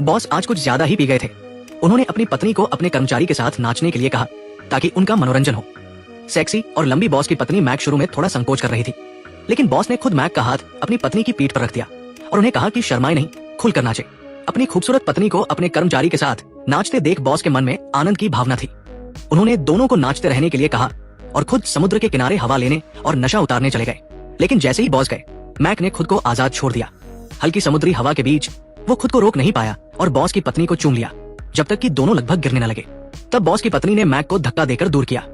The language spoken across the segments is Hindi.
बॉस आज कुछ ज्यादा ही पी गए थे। उन्होंने अपनी पत्नी को अपने कर्मचारी के साथ नाचने के लिए कहा ताकि उनका मनोरंजन हो। सेक्सी और लंबी बॉस की पत्नी मैक शुरू में थोड़ा संकोच कर रही थी, लेकिन बॉस ने खुद मैक का हाथ अपनी पत्नी की पीठ पर रख दिया और उन्हें कहा कि शर्माए नहीं, खुलकर नाचे। अपनी खूबसूरत पत्नी को अपने कर्मचारी के साथ नाचते देख बॉस के मन में आनंद की भावना थी। उन्होंने दोनों को नाचते रहने के लिए कहा और खुद समुद्र के किनारे हवा लेने और नशा उतारने चले गए। लेकिन जैसे ही बॉस गए, मैक ने खुद को आजाद छोड़ दिया। हल्की समुद्री हवा के बीच वो खुद को रोक नहीं पाया और बॉस की पत्नी को चूम लिया, जब तक कि दोनों लगभग गिरने न लगे। तब बॉस की पत्नी ने मैक को धक्का देकर दूर किया।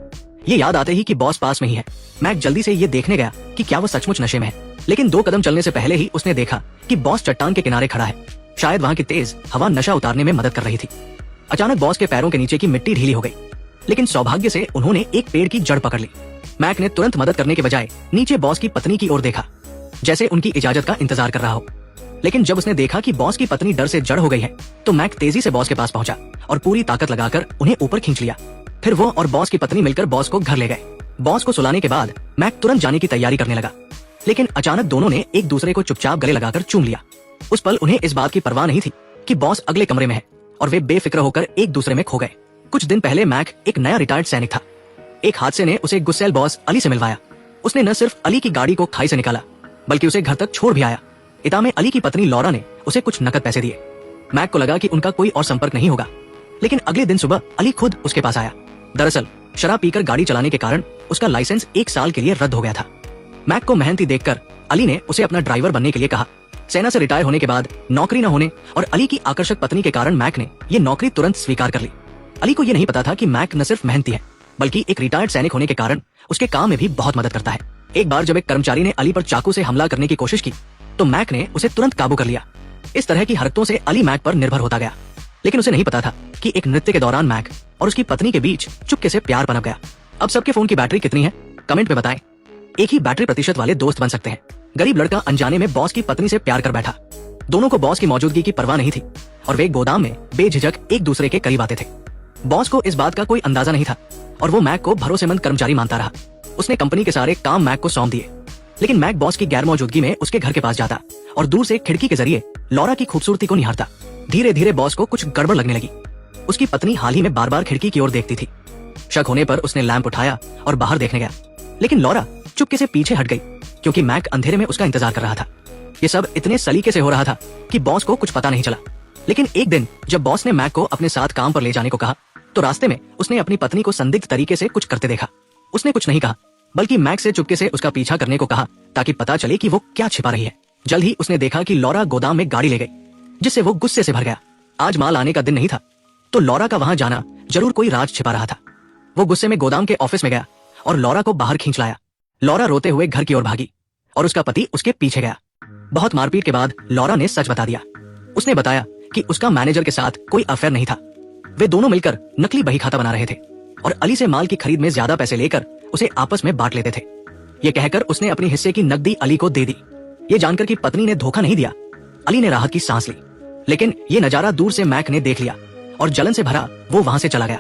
ये याद आते ही कि बॉस पास में ही है, मैक जल्दी से ये देखने गया कि क्या वो सचमुच नशे में है। लेकिन 2 कदम चलने से पहले ही उसने देखा कि बॉस चट्टान के किनारे खड़ा है। शायद वहाँ की तेज हवा नशा उतारने में मदद कर रही थी। अचानक बॉस के पैरों के नीचे की मिट्टी ढीली हो गई, लेकिन सौभाग्य से उन्होंने एक पेड़ की जड़ पकड़ ली। मैक ने तुरंत मदद करने के बजाय नीचे बॉस की पत्नी की ओर देखा, जैसे उनकी इजाजत का इंतजार कर रहा हो। लेकिन जब उसने देखा कि बॉस की पत्नी डर से जड़ हो गई है, तो मैक तेजी से बॉस के पास पहुंचा और पूरी ताकत लगाकर उन्हें ऊपर खींच लिया। फिर वो और बॉस की पत्नी मिलकर बॉस को घर ले गए। बॉस को सुलाने के बाद मैक तुरंत जाने की तैयारी करने लगा, लेकिन अचानक दोनों ने एक दूसरे को चुपचाप गले लगाकर चूम लिया। उस पल उन्हें इस बात की परवाह नहीं थी कि बॉस अगले कमरे में है और वे बेफिक्र होकर एक दूसरे में खो गए। कुछ दिन पहले मैक एक नया रिटायर्ड सैनिक था। एक हादसे ने उसे गुस्सैल बॉस अली से मिलवाया। उसने न सिर्फ अली की गाड़ी को खाई से निकाला, बल्कि उसे घर तक छोड़ भी आया। इता में अली की पत्नी लॉरा ने उसे कुछ नकद पैसे दिए। मैक को लगा कि उनका कोई और संपर्क नहीं होगा, लेकिन अगले दिन सुबह अली खुद उसके पास आया। दरअसल शराब पीकर गाड़ी चलाने के कारण उसका लाइसेंस 1 साल के लिए रद्द हो गया था। मैक को मेहनती देखकर अली ने उसे अपना ड्राइवर बनने के लिए कहा। सेना से रिटायर होने के बाद नौकरी न होने और अली की आकर्षक पत्नी के कारण मैक ने ये नौकरी तुरंत स्वीकार कर ली। अली को ये नहीं पता था कि मैक न सिर्फ मेहनती है, बल्कि एक रिटायर्ड सैनिक होने के कारण उसके काम में भी बहुत मदद करता है। एक बार जब एक कर्मचारी ने अली पर चाकू से हमला करने की कोशिश की, तो मैक ने उसे तुरंत काबू कर लिया। इस तरह की हरकतों से अली मैक पर निर्भर होता गया, लेकिन उसे नहीं पता था कि एक नृत्य के दौरान मैक और उसकी पत्नी के बीच चुपके से प्यार पनप गया। अब सबके फोन की बैटरी कितनी है, कमेंट में बताएं। एक ही बैटरी प्रतिशत वाले दोस्त बन सकते हैं। गरीब लड़का अनजाने में बॉस की पत्नी से प्यार कर बैठा। दोनों को बॉस की मौजूदगी की परवाह नहीं थी और वे गोदाम में बेझिझक एक दूसरे के करीब आते थे। बॉस को इस बात का कोई अंदाजा नहीं था और वो मैक को भरोसेमंद कर्मचारी मानता रहा। उसने कंपनी के सारे काम मैक को सौंप दिए, लेकिन मैक बॉस की गैर मौजूदगी में उसके घर के पास जाता और दूर से खिड़की के जरिए लॉरा की खूबसूरती को निहारता। धीरे धीरे बॉस को कुछ गड़बड़ लगने लगी। उसकी पत्नी हाल ही में बार बार खिड़की की ओर देखती थी। शक होने पर उसने लैंप उठाया और बाहर देखने गया, लेकिन लॉरा चुपके से पीछे हट गई, क्योंकि मैक अंधेरे में उसका इंतजार कर रहा था। ये सब इतने सलीके से हो रहा था कि बॉस को कुछ पता नहीं चला। लेकिन एक दिन जब बॉस ने मैक को अपने साथ काम पर ले जाने को कहा, तो रास्ते में उसने अपनी पत्नी को संदिग्ध तरीके से कुछ करते देखा। उसने कुछ नहीं कहा, बल्कि मैक से चुपके से उसका पीछा करने को कहा ताकि पता चले कि वो क्या छिपा रही है। जल्द ही उसने देखा कि लॉरा गोदाम में गाड़ी ले गई, जिससे वो गुस्से से भर गया। आज माल आने का दिन नहीं था, तो लॉरा का वहां जाना जरूर कोई राज छिपा रहा था। वो गुस्से में गोदाम के ऑफिस में गया और लॉरा को बाहर खींच लाया। लॉरा रोते हुए घर की ओर भागी और उसका पति उसके पीछे गया। बहुत मारपीट के बाद लॉरा ने सच बता दिया। उसने बताया कि उसका मैनेजर के साथ कोई अफेयर नहीं था। वे दोनों मिलकर नकली बही खाता बना रहे थे और अली से माल की खरीद में ज्यादा पैसे लेकर उसे आपस में बांट लेते थे। ये कहकर उसने अपनी हिस्से की नकदी अली को दे दी। ये जानकर कि पत्नी ने धोखा नहीं दिया, अली ने राहत की सांस ली। लेकिन ये नजारा दूर से मैक ने देख लिया और जलन से भरा वो वहां से चला गया।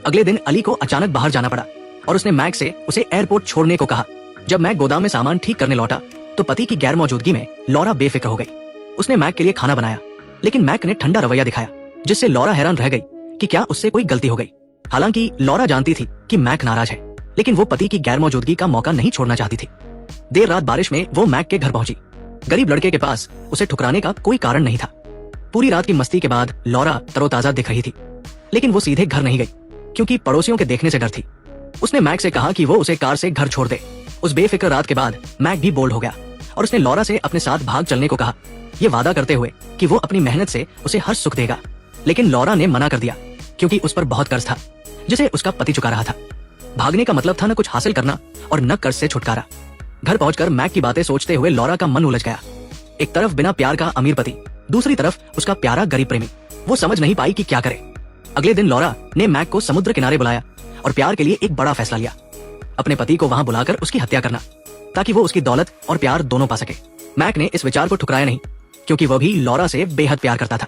अगले दिन अली को अचानक बाहर जाना पड़ा और उसने मैक से उसे एयरपोर्ट छोड़ने को कहा। जब मैक गोदाम में सामान ठीक करने लौटा, तो पति की गैर मौजूदगी में लॉरा बेफिक्र हो गई। उसने मैक के लिए खाना बनाया, लेकिन मैक ने ठंडा रवैया दिखाया, जिससे लॉरा हैरान रह गई कि क्या उससे कोई गलती हो गई। हालांकि लॉरा जानती थी कि मैक नाराज है, लेकिन वो पति की गैर मौजूदगी का मौका नहीं छोड़ना चाहती थी। देर रात बारिश में वो मैक के घर पहुंची। गरीब लड़के के पास उसे ठुकराने का कोई कारण नहीं था। पूरी रात की मस्ती के बाद लॉरा तरोताजा दिख रही थी, लेकिन वो सीधे घर नहीं गई, क्योंकि पड़ोसियों के देखने से डर थी। उसने मैक से कहा कि वो उसे कार से घर छोड़ दे। उस बेफिक्र रात के बाद मैक भी बोल्ड हो गया और उसने लॉरा से अपने साथ भाग चलने को कहा, ये वादा करते हुए कि वो अपनी मेहनत से उसे हर सुख देगा। लेकिन लॉरा ने मना कर दिया, क्योंकि उस पर बहुत कर्ज था जिसे उसका पति चुका रहा था। भागने का मतलब था न कुछ हासिल करना और न कर्ज से छुटकारा। घर पहुंचकर मैक की बातें सोचते हुए लॉरा का मन उलझ गया। एक तरफ बिना प्यार का अमीर पति, दूसरी तरफ उसका प्यारा गरीब प्रेमी। वो समझ नहीं पाई कि क्या करे। अगले दिन लॉरा ने मैक को समुद्र किनारे बुलाया और प्यार के लिए एक बड़ा फैसला लिया, अपने पति को वहां बुलाकर उसकी हत्या करना, ताकि वो उसकी दौलत और प्यार दोनों पा सके। मैक ने इस विचार को ठुकराया नहीं, क्योंकि वह भी लॉरा से बेहद प्यार करता था।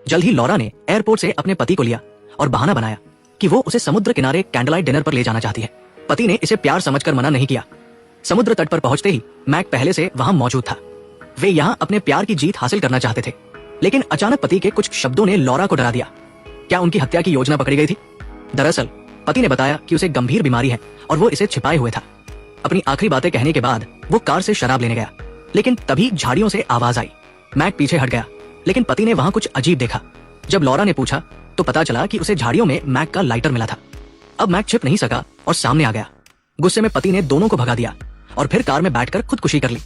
जल्द ही लॉरा ने एयरपोर्ट से अपने पति को लिया और बहाना बनाया कि वो उसे समुद्र किनारे कैंडललाइट डिनर पर ले जाना चाहती है। पति ने इसे प्यार समझकर मना नहीं किया। समुद्र तट पर पहुंचते ही मैक पहले से वहां मौजूद था। वे यहाँ अपने प्यार की जीत हासिल करना चाहते थे, लेकिन अचानक पति के कुछ शब्दों ने लॉरा को डरा दिया। क्या उनकी हत्या की योजना पकड़ी गई थी? दरअसल पति ने बताया कि उसे गंभीर बीमारी है और वो इसे छिपाए हुए था। अपनी आखिरी बातें कहने के बाद वो कार से शराब लेने गया, लेकिन तभी झाड़ियों से आवाज आई। मैक पीछे हट गया, लेकिन पति ने वहां कुछ अजीब देखा। जब लॉरा ने पूछा तो पता चला कि उसे झाड़ियों में मैक का लाइटर मिला था। अब मैक छिप नहीं सका और सामने आ गया। गुस्से में पति ने दोनों को भगा दिया और फिर कार में बैठकर खुदकुशी कर ली।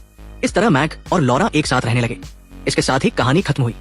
इस तरह मैक और लॉरा एक साथ रहने लगे। इसके साथ ही कहानी खत्म हुई।